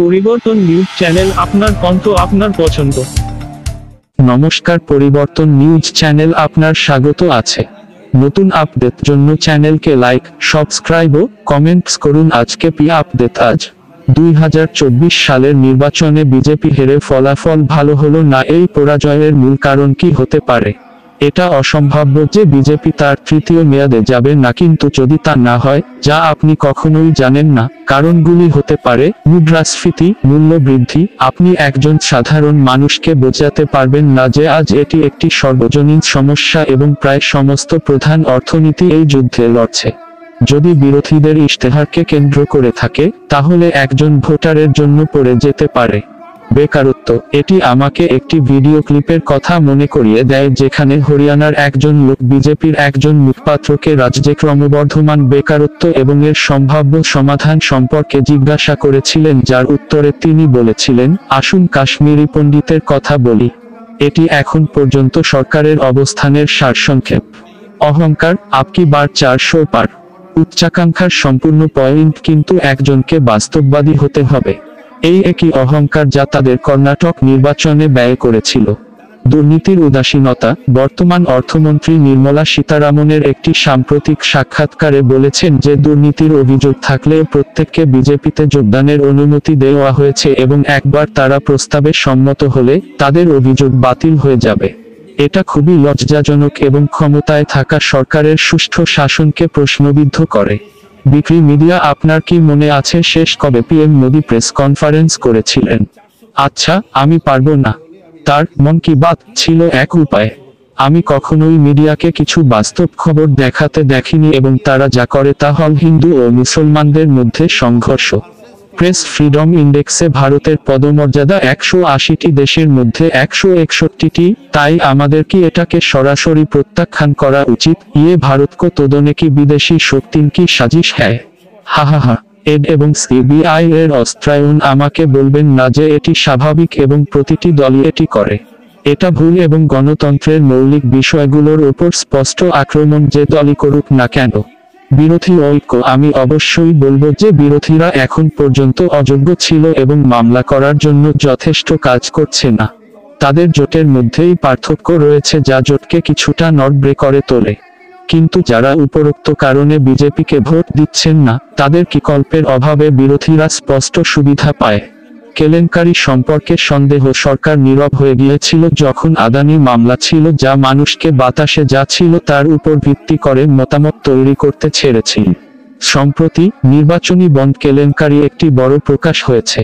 পরিবর্তন news channel, আপনার কণ্ঠ, আপনার পছন্দ। নমস্কার, পরিবর্তন নিউজ চ্যানেল আপনার স্বাগত আছে। নতুন আপডেট জন্য চ্যানেলকে লাইক, সাবস্ক্রাইব ও কমেন্টস করুন। আজকে আপডেট। আজ 2024 সালের নির্বাচনে বিজেপি হেরে ফলাফল ভালো হলো না। এই পরাজয়ের মূল কারণ কি হতে পারে? এটা অসম্ভাব্য যে বিজেপি তার তৃতীয় মেয়াদে যাবে না, কিন্তু যদি তা না হয়, যা আপনি কখনোই জানেন না, কারণগুলি হতে পারে মুদ্রাস্ফীতি, মূল্য বৃদ্ধি। আপনি একজন সাধারণ মানুষকে বোঝাতে পারবেন না যে আজ এটি একটি সর্বজনীন সমস্যা এবং প্রায় সমস্ত প্রধান অর্থনীতি এই যুদ্ধে লড়ছে। যদি বিরোধীদের ইশতেহারকে কেন্দ্র করে থাকে, তাহলে একজন ভোটারের জন্য পড়ে যেতে পারে বেকারত্ব। এটি আমাকে একটি ভিডিও ক্লিপের কথা মনে করিয়ে দেয়, যেখানে হরিয়ানার একজন লোক বিজেপির একজন মুখপাত্রকে রাজ্যে ক্রমবর্ধমান বেকারত্ব এবং এর সম্ভাব্য সমাধান সম্পর্কে জিজ্ঞাসা করেছিলেন, যার উত্তরে তিনি বলেছিলেন, আসুন কাশ্মীরি পণ্ডিতের কথা বলি। এটি এখন পর্যন্ত সরকারের অবস্থানের সারসংক্ষেপ। অহংকার, আপকি বার 400 পার। উচ্চাকাঙ্ক্ষার সম্পূর্ণ পয়েন্ট, কিন্তু একজনকে বাস্তববাদী হতে হবে। এই একই অহংকার যা তাদের কর্ণাটক নির্বাচনে ব্যয় করেছিল। দুর্নীতির উদাসীনতা। বর্তমান অর্থমন্ত্রী নির্মলা সীতারামনের একটি সাম্প্রতিক সাক্ষাৎকারে বলেছেন যে দুর্নীতির অভিযোগ থাকলেও প্রত্যেককে বিজেপিতে যোগদানের অনুমতি দেওয়া হয়েছে এবং একবার তারা প্রস্তাবে সম্মত হলে তাদের অভিযোগ বাতিল হয়ে যাবে। এটা খুবই লজ্জাজনক এবং ক্ষমতায় থাকা সরকারের সুষ্ঠু শাসনকে প্রশ্নবিদ্ধ করে। বিক্রি মিডিয়া, আপনার কি মনে আছে শেষ কবে পিএম মোদি প্রেস কনফারেন্স করেছিলেন? আচ্ছা, আমি পারবো না। তার মন কি বাত ছিল এক উপায়। আমি কখনোই মিডিয়াকে কিছু বাস্তব খবর দেখাতে দেখিনি এবং তারা যা করে তা হল হিন্দু ও মুসলমানদের মধ্যে সংঘর্ষ। প্রেস ফ্রিডম ইন্ডেক্সে ভারতের পদমর্যাদা 180টি দেশের মধ্যে 161টি। তাই আমাদের কি এটাকে সরাসরি প্রত্যাখ্যান করা উচিত? ভারত কো তোদনে কি বিদেশি শক্তিন কি সাজিশ হ্যায়। হা। এড এবং সিবিআই এর অস্ত্রায়ন। আমাকে বলবেন না যে এটি স্বাভাবিক এবং প্রতিটি দলই এটি করে। এটা ভুল এবং গণতন্ত্রের মৌলিক বিষয়গুলোর উপর স্পষ্ট আক্রমণ, যে দলই করুক না কেন। বিরোধী ঐক্য। আমি অবশ্যই বলবো যে বিরোধীরা এখন পর্যন্ত অযোগ্য ছিল এবং মামলা করার জন্য যথেষ্ট কাজ করছে না। তাদের জোটের মধ্যেই পার্থক্য রয়েছে, যা জোটকে কিছুটা নড়বড়ে করে তোলে। কিন্তু যারা উপরোক্ত কারণে বিজেপিকে ভোট দিচ্ছেন না, তাদের বিকল্পের অভাবে বিরোধীরা স্পষ্ট সুবিধা পায়। কেলেঙ্কারি সম্পর্কে সন্দেহ। সরকার নীরব হয়ে গিয়েছিল যখন আদানি মামলা ছিল, যা মানুষকে বাতাসে যা ছিল তার উপর ভিত্তি করে মতামত তৈরি করতে ছেড়েছিল। সম্প্রতি নির্বাচনী বন্ড কেলেঙ্কারি একটি বড় প্রকাশ হয়েছে।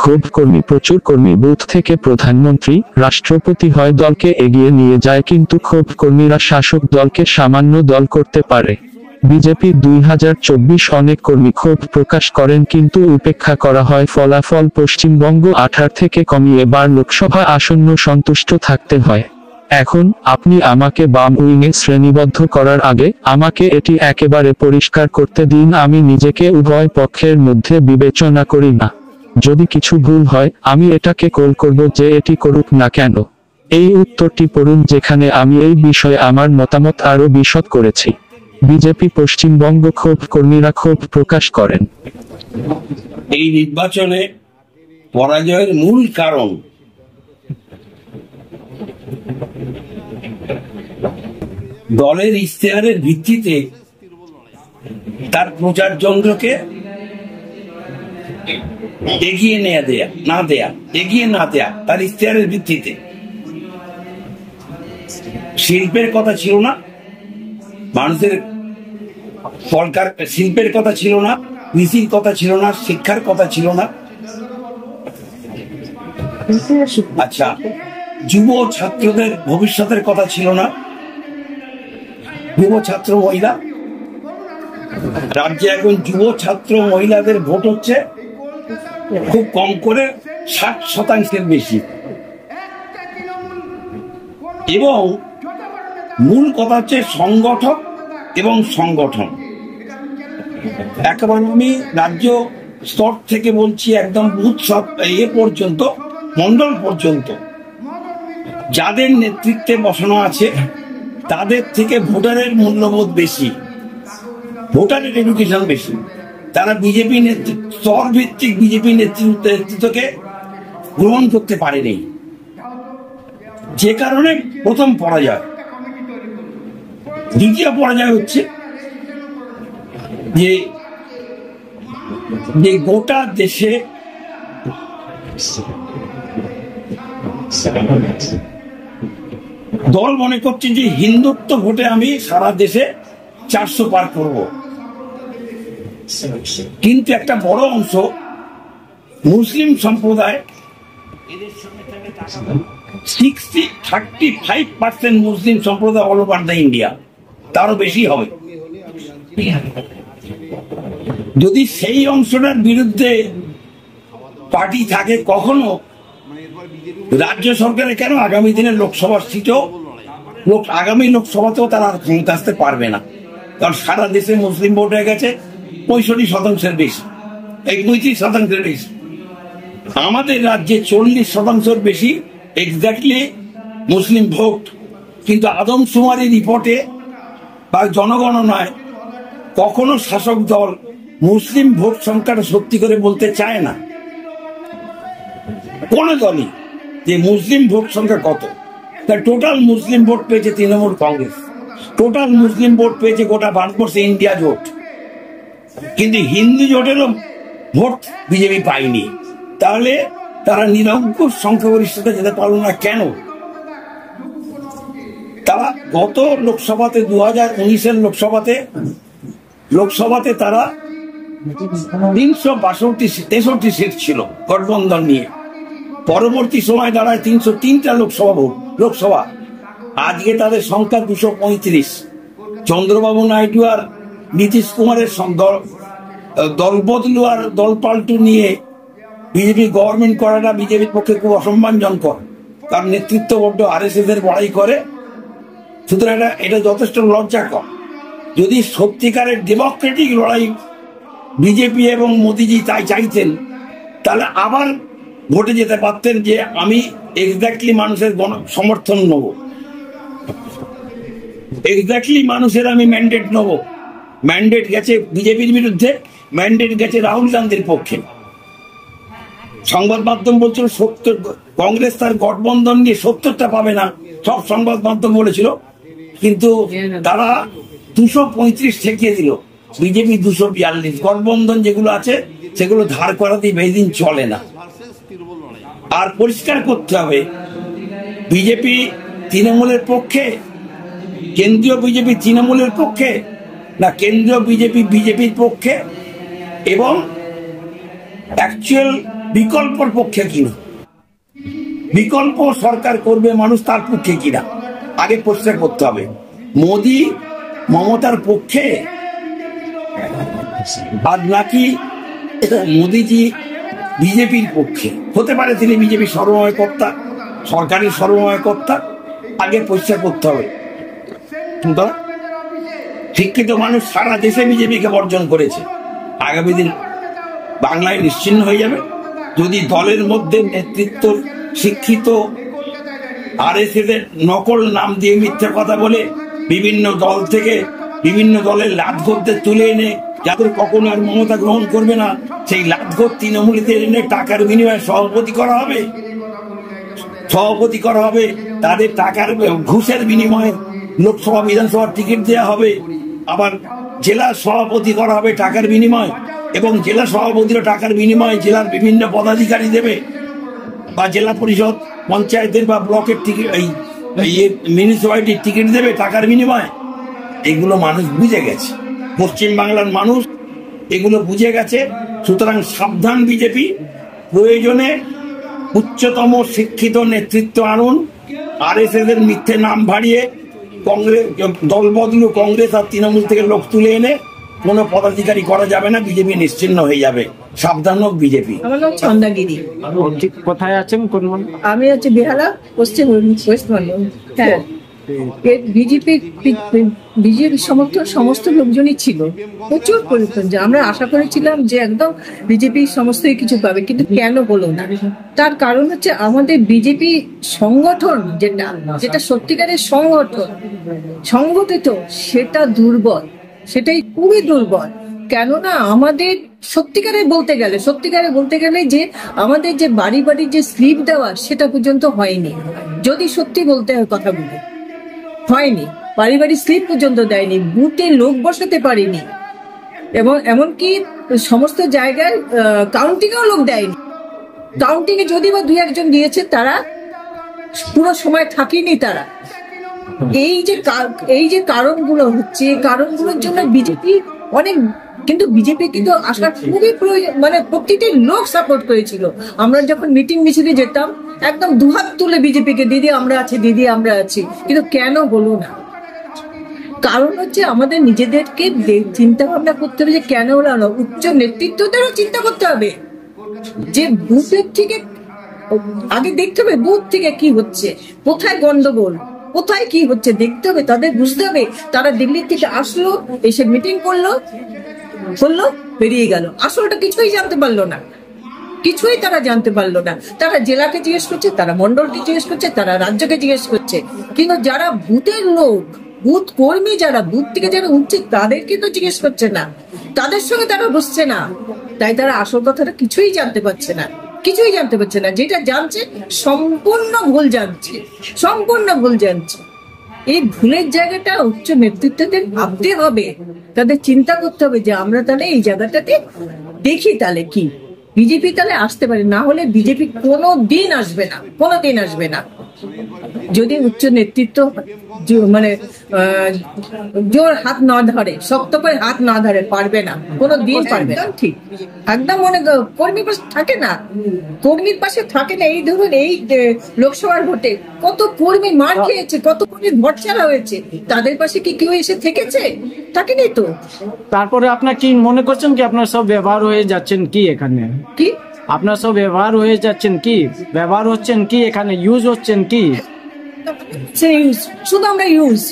খুব কর্মী, প্রচুর কর্মী বুথ থেকে প্রধানমন্ত্রী, রাষ্ট্রপতি হয় দলকে এগিয়ে নিয়ে যায়, কিন্তু খুব কর্মীরা শাসক দলকে সামান্য দল করতে পারে। বিজেপি 2024 অনেক কর্মী ক্ষোভ প্রকাশ করেন, কিন্তু উপেক্ষা করা হয় ফলাফল। পশ্চিমবঙ্গ 18 থেকে কমিয়ে 12 লোকসভা আসন্ন সন্তুষ্ট থাকতে হয়। এখন আপনি আমাকে বাম উইংয়ে শ্রেণীবদ্ধ করার আগে আমাকে এটি একেবারে পরিষ্কার করতে দিন, আমি নিজেকে উভয় পক্ষের মধ্যে বিবেচনা করি না। যদি কিছু ভুল হয়, আমি এটাকে কল করব যে এটি করুক না কেন। এই উত্তরটি পড়ুন, যেখানে আমি এই বিষয়ে আমার মতামত আরও বিশদ করেছি। বিজেপি পশ্চিমবঙ্গ ক্ষোভ। কর্মীরা ক্ষোভ প্রকাশ করেন। এই নির্বাচনে পরাজয়ের মূল কারণ দলের ইশতেহারের ভিত্তিতে তার প্রচার যন্ত্রকে এগিয়ে না দেয়া তার ইশতেহারের ভিত্তিতে। শিল্পের কথা ছিল না, মানুষের সরকার শিল্পের কথা ছিল না, কৃষির কথা ছিল না, শিক্ষার কথা ছিল না। আচ্ছা, যুব ছাত্রদের ভবিষ্যতের কথা ছিল না। যুব ছাত্র মহিলা, রাজ্যে এখন যুব ছাত্র মহিলাদের ভোট হচ্ছে খুব কম করে 60% বেশি। এবং মূল কথা হচ্ছে সংগঠক এবং সংগঠন। একেবারে আমি রাজ্য স্তর থেকে বলছি, একদম বুথ পর্যন্ত, মন্ডল পর্যন্ত যাদের নেতৃত্বে বসানো আছে, তাদের থেকে ভোটারের মূল্যবোধ বেশি, ভোটারের এডুকেশন বেশি। তারা বিজেপি নেতৃত্ব, স্তর ভিত্তিক বিজেপি নেতৃত্বকে গ্রহণ করতে পারেনি, যে কারণে প্রথম পরাজয়। দ্বিতীয় পরাজয় হচ্ছে যে গোটা দেশে দল মনে করছে যে হিন্দুত্ব ভোটে আমি সারা দেশে 400 পার করব, কিন্তু একটা বড় অংশ মুসলিম সম্প্রদায়, 35% মুসলিম সম্প্রদায় অল ওভার দ্য ইন্ডিয়া, তারও বেশি হবে। যদি সেই অংশটার বিরুদ্ধে পার্টি থাকে, কখনো রাজ্য সরকারে কেন আগামী দিনের লোকসভার সিটও আগামী লোকসভাতেও তারা আর ক্ষমতা আসতে পারবে না, কারণ সারা দেশে মুসলিম ভোট হয়ে গেছে 65%-এর বেশি, 35%-এর বেশি। আমাদের রাজ্যে 40%-এর বেশি এক্স্যাক্টলি মুসলিম ভোট, কিন্তু আদমশুমারি রিপোর্টে বা জনগণনায় কখনো শাসক দল মুসলিম ভোট সংখ্যাটা সত্যি করে বলতে চায় না, কোন দলই, যে মুসলিম ভোট সংখ্যা কত। তা টোটাল মুসলিম ভোট পেয়েছে তৃণমূল কংগ্রেস, টোটাল মুসলিম ভোট পেয়েছে গোটা ভারতবর্ষে ইন্ডিয়া জোট, কিন্তু হিন্দু জোটেরও ভোট বিজেপি পায়নি। তাহলে তারা নিরঙ্কুশ সংখ্যাগরিষ্ঠতা যেতে পারল না কেন? তারা গত লোকসভাতে 2019-এর লোকসভাতে তারা 363 সিট ছিল গঠবন্ধন নিয়ে, পরবর্তী সময় দাঁড়ায় 303টা লোকসভা। আজকে তাদের সংখ্যা 235। চন্দ্রবাবু নাইডু আর নীতিশ কুমারের দল বদলু আর দল পাল্টু নিয়ে বিজেপি গভর্নমেন্ট করাটা বিজেপির পক্ষে খুব অসম্মানজনক, কারণ নেতৃত্ব বড্ড RSS এর বড়াই করে। সুতরাং এটা যথেষ্ট লজ্জাকর। যদি সত্যিকারের ডেমোক্রেটিক লড়াই বিজেপি এবং মোদিজি তাই চাইতেন, তাহলে আবার ভোটে যেতে পারতেন যে আমি এক্স্যাক্টলি মানুষের সমর্থন নেব, এক্স্যাক্টলি মানুষের আমি ম্যান্ডেট নেব। ম্যান্ডেট গেছে বিজেপির বিরুদ্ধে, ম্যান্ডেট গেছে রাহুল গান্ধীর পক্ষে। সংবাদ মাধ্যম বলছিল কংগ্রেস তার গঠবন্ধন নিয়ে 70টা পাবে না, সব সংবাদ মাধ্যম বলেছিল, কিন্তু তারা 235 ঠেকিয়ে দিল, বিজেপি 242। গঠবন্ধন যেগুলো আছে সেগুলো ধার করা দিয়ে বেশি দিন চলে না। আর পরিষ্কার করতে হবে, বিজেপি তৃণমূলের পক্ষে, কেন্দ্রীয় বিজেপি তৃণমূলের পক্ষে না কেন্দ্রীয় বিজেপি বিজেপির পক্ষে, এবং অ্যাকচুয়াল বিকল্পর পক্ষে কিনা, বিকল্প সরকার করবে মানুষ তার পক্ষে কিনা আগে পরিষ্কার করতে হবে। মোদি মমতার পক্ষে আর নাকি মোদিজি বিজেপির পক্ষে? হতে পারে তিনি বিজেপির সর্বময় কর্তা, সরকারের সর্বময় কর্তা, আগে পরিষ্কার করতে হবে। শিক্ষিত মানুষ সারা দেশে বিজেপিকে বর্জন করেছে, আগামী দিন বাংলায় নিশ্চিহ্ন হয়ে যাবে যদি দলের মধ্যে নেতৃত্ব শিক্ষিত RSS এর নকল নাম দিয়ে মিথ্যে কথা বলে বিভিন্ন দল থেকে বিভিন্ন দলের লাটঘরদের তুলে এনে, যাদের কখনো আর মমতা গ্রহণ করবে না, সেই লাটঘর তৃণমূলীদের এনে টাকার বিনিময়ে সভাপতি করা হবে, তাদের টাকার ঘুষের বিনিময়ে লোকসভা বিধানসভার টিকিট দেওয়া হবে, আবার জেলা সভাপতি করা হবে টাকার বিনিময়, এবং জেলা সভাপতিরা টাকার বিনিময়ে জেলার বিভিন্ন পদাধিকারী দেবে, বা জেলা পরিষদ পঞ্চায়েতের বা ব্লকের টিকিট, এই মিউনিসিপ্যালিটির টিকিট দেবে টাকার বিনিময়ে। এগুলো মানুষ বুঝে গেছে, পশ্চিম বাংলার মানুষ এগুলো বুঝে গেছে। সুতরাং সাবধান বিজেপি, প্রয়োজনে উচ্চতম শিক্ষিত নেতৃত্ব আনুন, RSS এর মিথ্যে নাম ভাড়িয়ে কংগ্রেস দল বদলু কংগ্রেস আর তৃণমূল থেকে লোক তুলে এনে কোনো পদাধিকারী করা যাবে না, বিজেপি নিশ্চিহ্ন হয়ে যাবে। সাবধান হোক বিজেপি। আমার নাম চন্দাগিরি। কোথায় আছেন? কোন আমি হচ্ছে বেহালা, পশ্চিম ওয়েস্টবেঙ্গল। হ্যাঁ, বিজেপি সমর্থন সমস্ত লোকজনই ছিল, প্রচুর পরিবর্তন। যে আমরা আশা করেছিলাম যে একদম বিজেপি সমস্ত কিছু পাবে, কিন্তু কেন হলো না? তার কারণ হচ্ছে আমাদের বিজেপি সংগঠন, যেটা সত্যিকারের সংগঠন সংগঠিত, সেটা দুর্বল, সেটাই খুবই দুর্বল। কেননা আমাদের সত্যিকারে বলতে গেলে যে আমাদের যে বাড়ি বাড়ি যে স্লিপ দেওয়া সেটা পর্যন্ত হয়নি। যদি সত্যি বলতে হয় কথাগুলো, হয়নি। বাড়ি বাড়ি স্লিপ পর্যন্ত দেয়নি, বুথে লোক বসাতে পারিনি, এবং এমনকি সমস্ত জায়গায় কাউন্টিংয়েও লোক দেয়নি। কাউন্টিং এ যদি বা 2-1 দিয়েছে, তারা পুরো সময় থাকেনি তারা। এই যে কারণগুলো হচ্ছে, কারণগুলোর জন্য বিজেপি অনেক, কিন্তু বিজেপি কিন্তু আসার খুবই প্রয়োজন, মানে প্রতিটি লোক সাপোর্ট করেছিল। আমরা যখন মিটিং মিছিলে যেতাম একদম দুহাত তুলে বিজেপিকে, দিদি আমরা আছি, দিদি আমরা আছি। কিন্তু কেন হলো না? কারণ হচ্ছে আমাদের নিজেদেরকে চিন্তা ভাবনা করতে হবে যে কেন হলো না। উচ্চ নেতৃত্বদেরও চিন্তা করতে হবে যে বুথের থেকে আগে দেখতে হবে বুথ থেকে কি হচ্ছে, কোথায় গন্ডগোল, কোথায় কি হচ্ছে দেখতে হবে। তাদের বুঝতে হবে তারা দিল্লি থেকে আসলো, এসে মিটিং করলো, বেরিয়ে গেল, আসলটা কিছুই জানতে পারলো না, কিছুই তারা জানতে পারলো না। তারা জেলাকে জিজ্ঞেস করছে, তারা মন্ডলকে জিজ্ঞেস করছে, তারা রাজ্যকে জিজ্ঞেস করছে, কিন্তু যারা বুথের লোক, বুথ কর্মী, যারা বুথ থেকে যারা উঠছে তাদের কিন্তু জিজ্ঞেস করছে না, তাদের সঙ্গে তারা বসছে না। তাই তারা আসল কথাটা কিছুই জানতে পারছে না। যেটা জানছে সম্পূর্ণ ভুল জানছে। এই ভুলের জায়গাটা উচ্চ নেতৃত্বদের ভাবতে হবে, তাদের চিন্তা করতে হবে যে আমরা তাহলে এই জায়গাটাতে দেখি তাহলে কি বিজেপি তাহলে আসতে পারে। না হলে বিজেপি কোনোদিন আসবে না। যদি উচ্চ নেতৃত্ব মানে জোর হাত না ধরে, শক্ত করে হাত না ধরে, পারবে না, কোনোদিন পারবে না। ঠিক একদম মনে কর্মীর পাশে থাকে না, এই ধরুন এই লোকসভার ভোটে কত কর্মী মার খেয়েছে, কত কর্মী ভোট ছাড়া হয়েছে, তাদের পাশে কি কেউ এসে থেকেছে? থাকেনি তো। তারপরে আপনার কি মনে করছেন কি আপনার সব ব্যবহার হয়ে যাচ্ছেন কি এখানে? কি আপনার সব ব্যবহার হয়ে যাচ্ছেন কি, ব্যবহার হচ্ছেন কি এখানে, ইউজ হচ্ছেন কি? শুধু আমরা ইউজ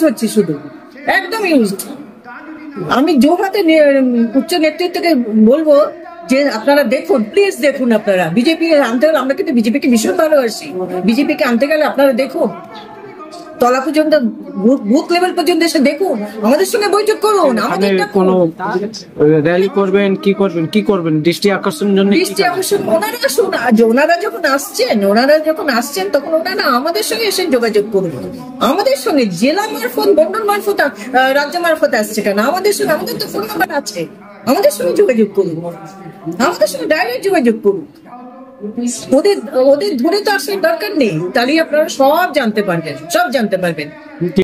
হচ্ছি, শুধু একদম ইউজ। আমি জোরহাতে উচ্চ নেতৃত্বকে বলবো যে আপনারা দেখুন, প্লিজ দেখুন, আপনারা বিজেপি আনতে গেলে, আমরা কিন্তু বিজেপিকে ভীষণ ভালোবাসি, বিজেপিকে আনতে গেলে আপনারা দেখুন, তলা পর্যন্ত, বুথ লেভেল পর্যন্ত এসে দেখুন, আমাদের সঙ্গে বৈঠক করুন, আমাদের কোনো র্যালি করবেন, কি করবেন দৃষ্টি আকর্ষণের জন্য? ওনারা যখন আসছেন তখন ওনারা আমাদের সঙ্গে এসে যোগাযোগ করুন, আমাদের সঙ্গে জেলা মারফত, মন্ডল মারফত, রাজ্য মারফত আসছে কেন? আমাদের সঙ্গে, আমাদের তো ফোন নাম্বার আছে, আমাদের সঙ্গে যোগাযোগ করুন, আমাদের সঙ্গে ডাইরেক্ট যোগাযোগ করুন। ওদের ধরে তো আসার দরকার নেই, তাহলে আপনারা সব জানতে পারবেন।